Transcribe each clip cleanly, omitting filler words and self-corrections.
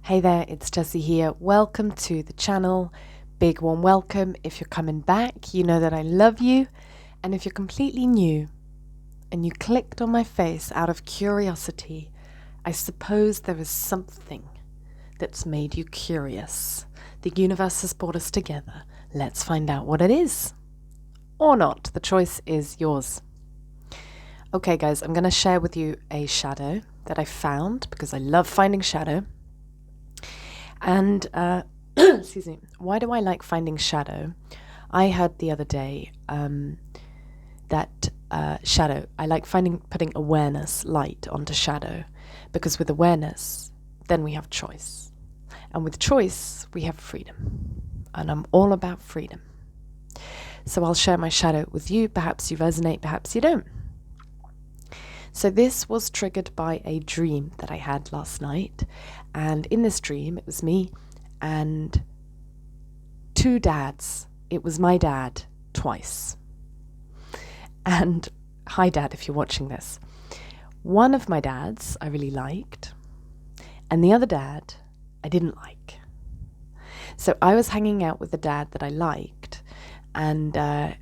Hey there, it's Jessie here. Welcome to the channel. Big warm welcome. If you're coming back, you know that I love you. And if you're completely new and you clicked on my face out of curiosity, I suppose there is something that's made you curious. The universe has brought us together. Let's find out what it is. Or not. The choice is yours. Okay, guys, I'm going to share with you a shadow that I found because I love finding shadow. And, excuse me, why do I like finding shadow? I heard the other day that shadow, I like putting awareness, light onto shadow, because with awareness, then we have choice. And with choice, we have freedom. And I'm all about freedom. So I'll share my shadow with you. Perhaps you resonate, perhaps you don't. So this was triggered by a dream that I had last night. And in this dream, it was me and two dads. It was my dad twice. And hi, Dad, if you're watching this. One of my dads I really liked, and the other dad I didn't like. So I was hanging out with the dad that I liked, and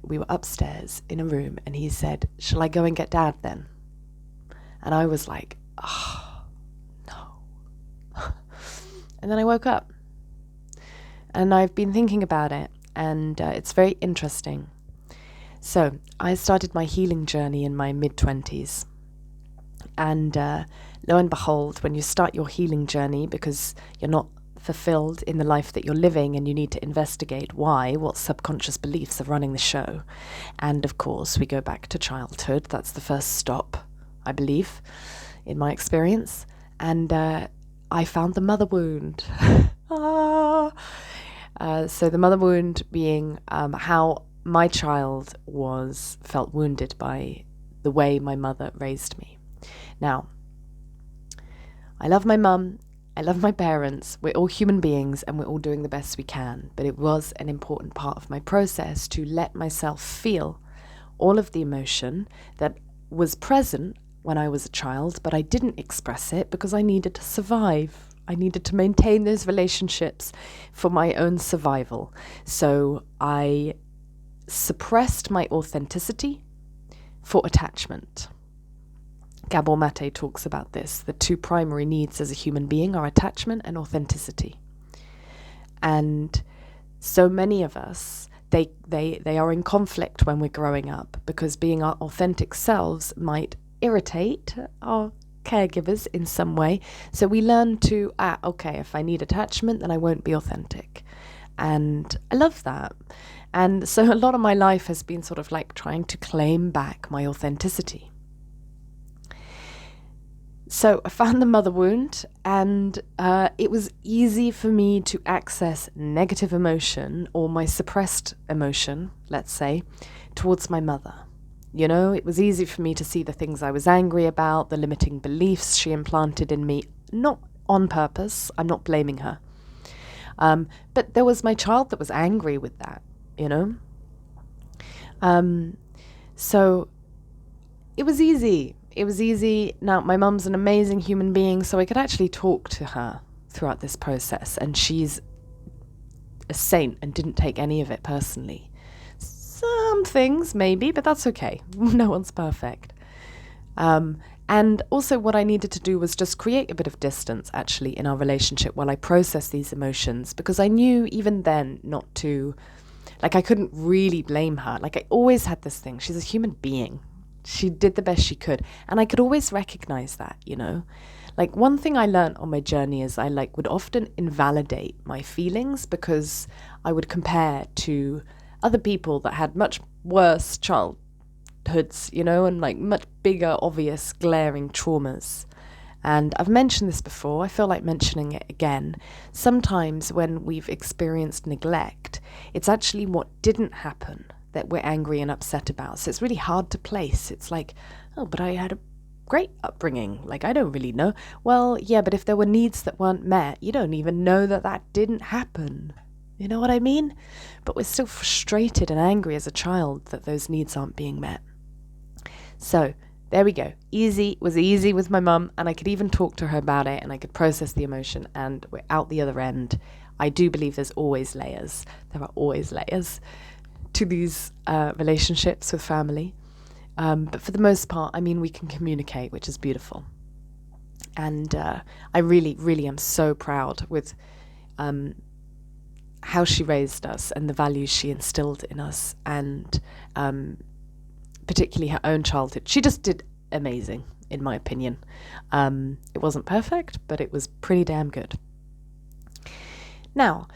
we were upstairs in a room, and he said, "Shall I go and get Dad then?" And I was like, oh, no. And then I woke up. And I've been thinking about it, and it's very interesting. So I started my healing journey in my mid-20s. And lo and behold, when you start your healing journey, because you're not fulfilled in the life that you're living and you need to investigate why, what subconscious beliefs are running the show. And of course, we go back to childhood. That's the first stop, I believe, in my experience. And I found the mother wound. So the mother wound being how my child felt wounded by the way my mother raised me. Now, I love my mum. I love my parents. We're all human beings and we're all doing the best we can. But it was an important part of my process to let myself feel all of the emotion that was present when I was a child, but I didn't express it because I needed to survive. I needed to maintain those relationships for my own survival. So I suppressed my authenticity for attachment. Gabor Mate talks about this. The two primary needs as a human being are attachment and authenticity. And so many of us, they are in conflict when we're growing up because being our authentic selves might irritate our caregivers in some way. So we learn to, okay, if I need attachment, then I won't be authentic. And I love that. And so a lot of my life has been sort of like trying to claim back my authenticity. So I found the mother wound, and it was easy for me to access negative emotion or my suppressed emotion, let's say, towards my mother. You know, it was easy for me to see the things I was angry about, the limiting beliefs she implanted in me, not on purpose. I'm not blaming her. But there was my child that was angry with that, you know. So it was easy. It was easy. Now, my mum's an amazing human being, so I could actually talk to her throughout this process. And she's a saint and didn't take any of it personally. Some things, maybe, but that's okay. No one's perfect. And also what I needed to do was just create a bit of distance, actually, in our relationship while I process these emotions, because I knew even then not to, like, I couldn't really blame her. Like, I always had this thing. She's a human being. She did the best she could. And I could always recognize that, you know. Like, one thing I learned on my journey is I, would often invalidate my feelings because I would compare to other people that had much worse childhoods, you know, and much bigger, obvious, glaring traumas. And I've mentioned this before. I feel like mentioning it again. Sometimes when we've experienced neglect, it's actually what didn't happen that we're angry and upset about. So it's really hard to place. It's like, oh, but I had a great upbringing. Like, I don't really know. Well, yeah, but if there were needs that weren't met, you don't even know that didn't happen. You know what I mean? But we're still frustrated and angry as a child that those needs aren't being met. So there we go. Easy was easy with my mum, and I could even talk to her about it, and I could process the emotion, and we're out the other end. I do believe there's always layers. There are always layers to these relationships with family. But for the most part, I mean, we can communicate, which is beautiful. And I really, really am so proud with how she raised us and the values she instilled in us, and particularly her own childhood. She just did amazing, in my opinion. It wasn't perfect, but it was pretty damn good. Now,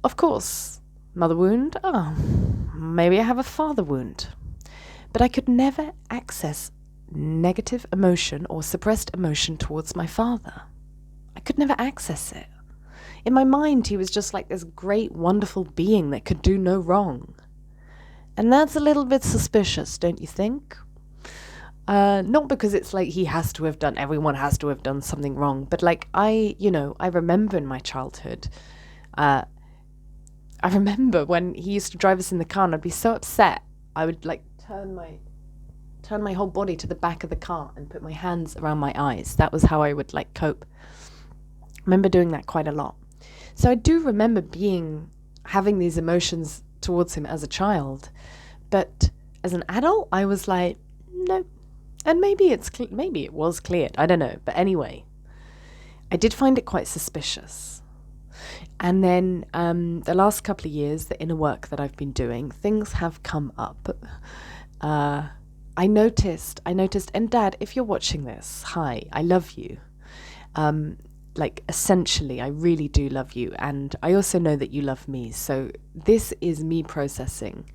of course, mother wound. Oh, maybe I have a father wound. But I could never access negative emotion or suppressed emotion towards my father. I could never access it. In my mind, he was just like this great, wonderful being that could do no wrong. And that's a little bit suspicious, don't you think? Not because it's like everyone has to have done something wrong, but like I remember in my childhood, I remember when he used to drive us in the car and I'd be so upset, I would like turn my whole body to the back of the car and put my hands around my eyes. That was how I would like cope. I remember doing that quite a lot. So I do remember having these emotions towards him as a child, but as an adult, I was like, no. And maybe it was cleared. I don't know. But anyway, I did find it quite suspicious. And then the last couple of years, the inner work that I've been doing, things have come up. I noticed, and Dad, if you're watching this, hi, I love you. Like, essentially, I really do love you. And I also know that you love me. So this is me processing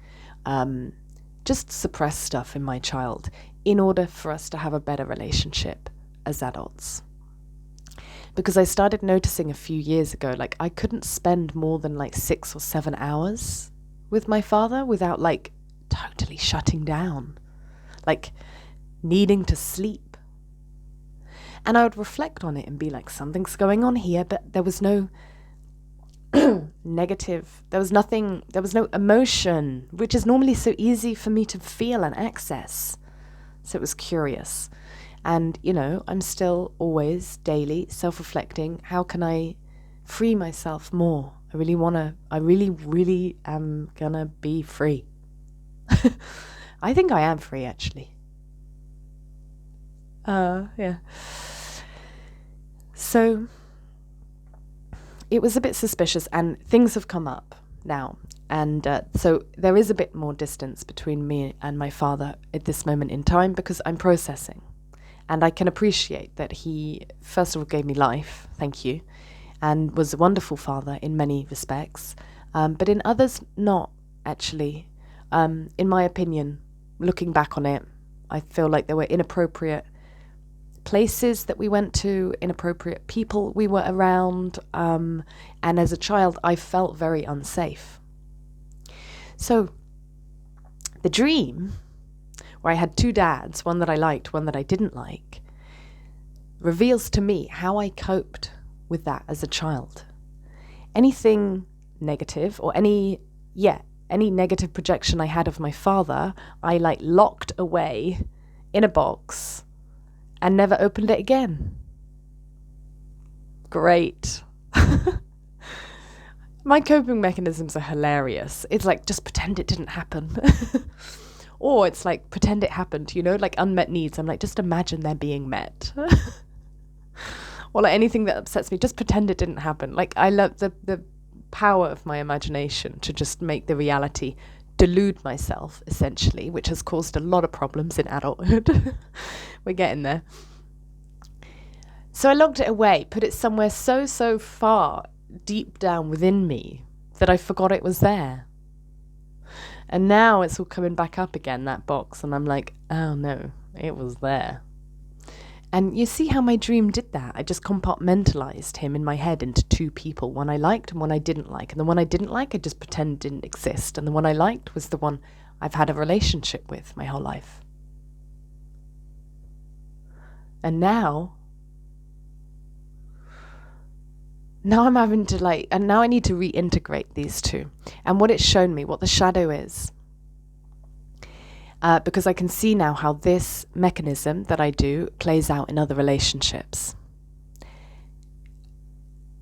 just suppressed stuff in my child in order for us to have a better relationship as adults. Because I started noticing a few years ago, like, I couldn't spend more than like 6 or 7 hours with my father without like totally shutting down, like needing to sleep. And I would reflect on it and be like, something's going on here, but there was no negative, there was no emotion, which is normally so easy for me to feel and access. So it was curious. And, I'm still always daily self-reflecting. How can I free myself more? I really am gonna be free. I think I am free, actually. Yeah. So it was a bit suspicious, and things have come up now. And so there is a bit more distance between me and my father at this moment in time because I'm processing. And I can appreciate that he, first of all, gave me life, thank you, and was a wonderful father in many respects, but in others, not, actually. In my opinion, looking back on it, I feel like there were inappropriate places that we went to, inappropriate people we were around, and as a child, I felt very unsafe. So, the dream, where I had 2 dads, one that I liked, one that I didn't like, reveals to me how I coped with that as a child. Anything negative or any negative projection I had of my father, I like locked away in a box and never opened it again. Great. My coping mechanisms are hilarious. It's like, just pretend it didn't happen. Or it's like, pretend it happened, like unmet needs. I'm like, just imagine they're being met. Or like anything that upsets me, just pretend it didn't happen. Like, I love the power of my imagination to just make the reality delude myself, essentially, which has caused a lot of problems in adulthood. We're getting there. So I locked it away, put it somewhere so far deep down within me that I forgot it was there. And now it's all coming back up again, that box, and I'm like, oh no, it was there. And you see how my dream did that? I just compartmentalized him in my head into 2 people, one I liked and one I didn't like. And the one I didn't like, I just pretend didn't exist. And the one I liked was the one I've had a relationship with my whole life. And now I'm having to and now I need to reintegrate these 2. And what it's shown me, what the shadow is, because I can see now how this mechanism that I do plays out in other relationships.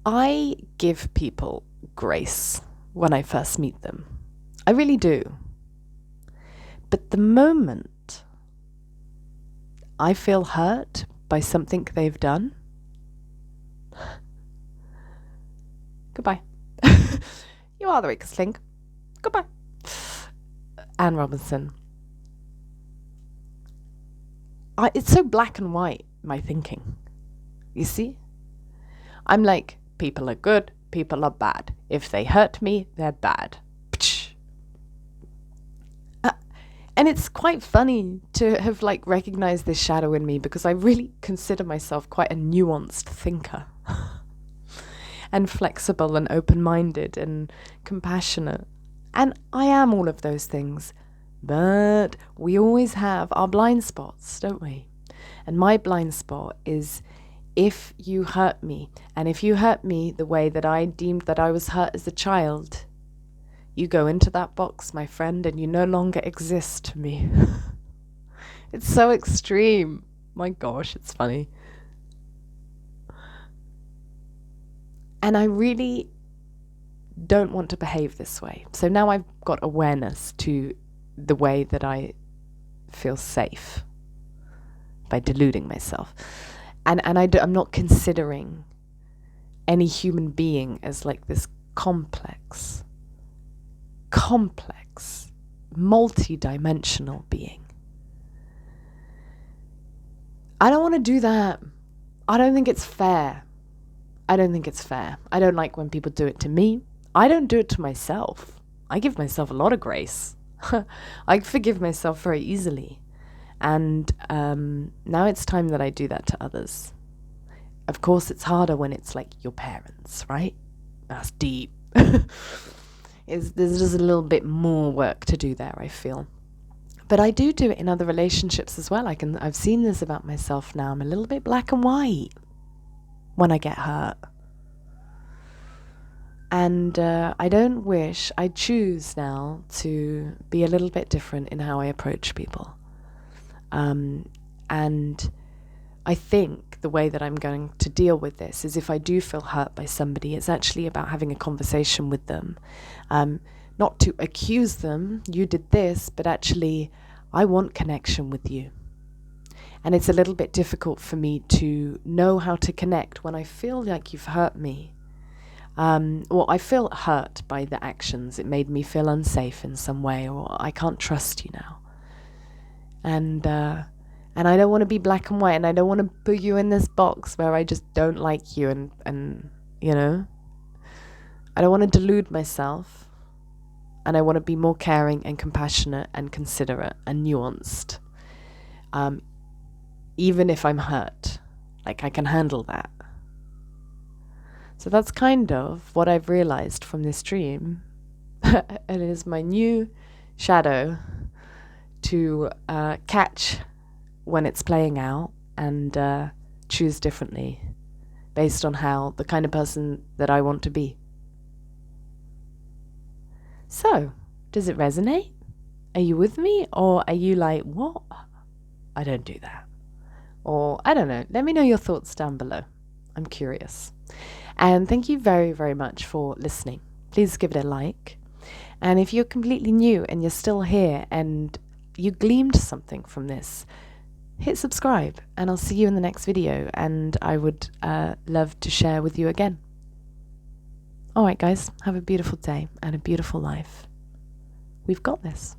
I give people grace when I first meet them. I really do. But the moment I feel hurt by something they've done, goodbye. You are the weakest link. Goodbye. Anne Robinson. It's so black and white, my thinking. You see? I'm like, people are good, people are bad. If they hurt me, they're bad. And it's quite funny to have like recognized this shadow in me, because I really consider myself quite a nuanced thinker and flexible and open-minded and compassionate. And I am all of those things. But we always have our blind spots, don't we? And my blind spot is if you hurt me, and if you hurt me the way that I deemed that I was hurt as a child, you go into that box, my friend, and you no longer exist to me. It's so extreme. My gosh, it's funny. And I really don't want to behave this way. So now I've got awareness to the way that I feel safe by deluding myself. And I'm not considering any human being as like this complex, multi-dimensional being. I don't want to do that. I don't think it's fair. I don't like when people do it to me. I don't do it to myself. I give myself a lot of grace. I forgive myself very easily. And now it's time that I do that to others. Of course, it's harder when it's like your parents, right? That's deep. There's just a little bit more work to do there, I feel. But I do it in other relationships as well. I've seen this about myself now. I'm a little bit black and white when I get hurt. And I choose now to be a little bit different in how I approach people. And I think the way that I'm going to deal with this is if I do feel hurt by somebody, it's actually about having a conversation with them. Not to accuse them, you did this, but actually, I want connection with you. And it's a little bit difficult for me to know how to connect when I feel like you've hurt me. I feel hurt by the actions. It made me feel unsafe in some way, or I can't trust you now. And I don't want to be black and white, and I don't want to put you in this box where I just don't like you, and you know, I don't want to delude myself, and I want to be more caring and compassionate and considerate and nuanced. Even if I'm hurt, like I can handle that. So that's kind of what I've realized from this dream. It is my new shadow to catch when it's playing out and choose differently based on how the kind of person that I want to be. So, does it resonate? Are you with me? Or are you like, what? I don't do that. Or, I don't know. Let me know your thoughts down below. I'm curious. And thank you very, very much for listening. Please give it a like. And if you're completely new and you're still here and you gleamed something from this, hit subscribe and I'll see you in the next video, and I would love to share with you again. All right, guys, have a beautiful day and a beautiful life. We've got this.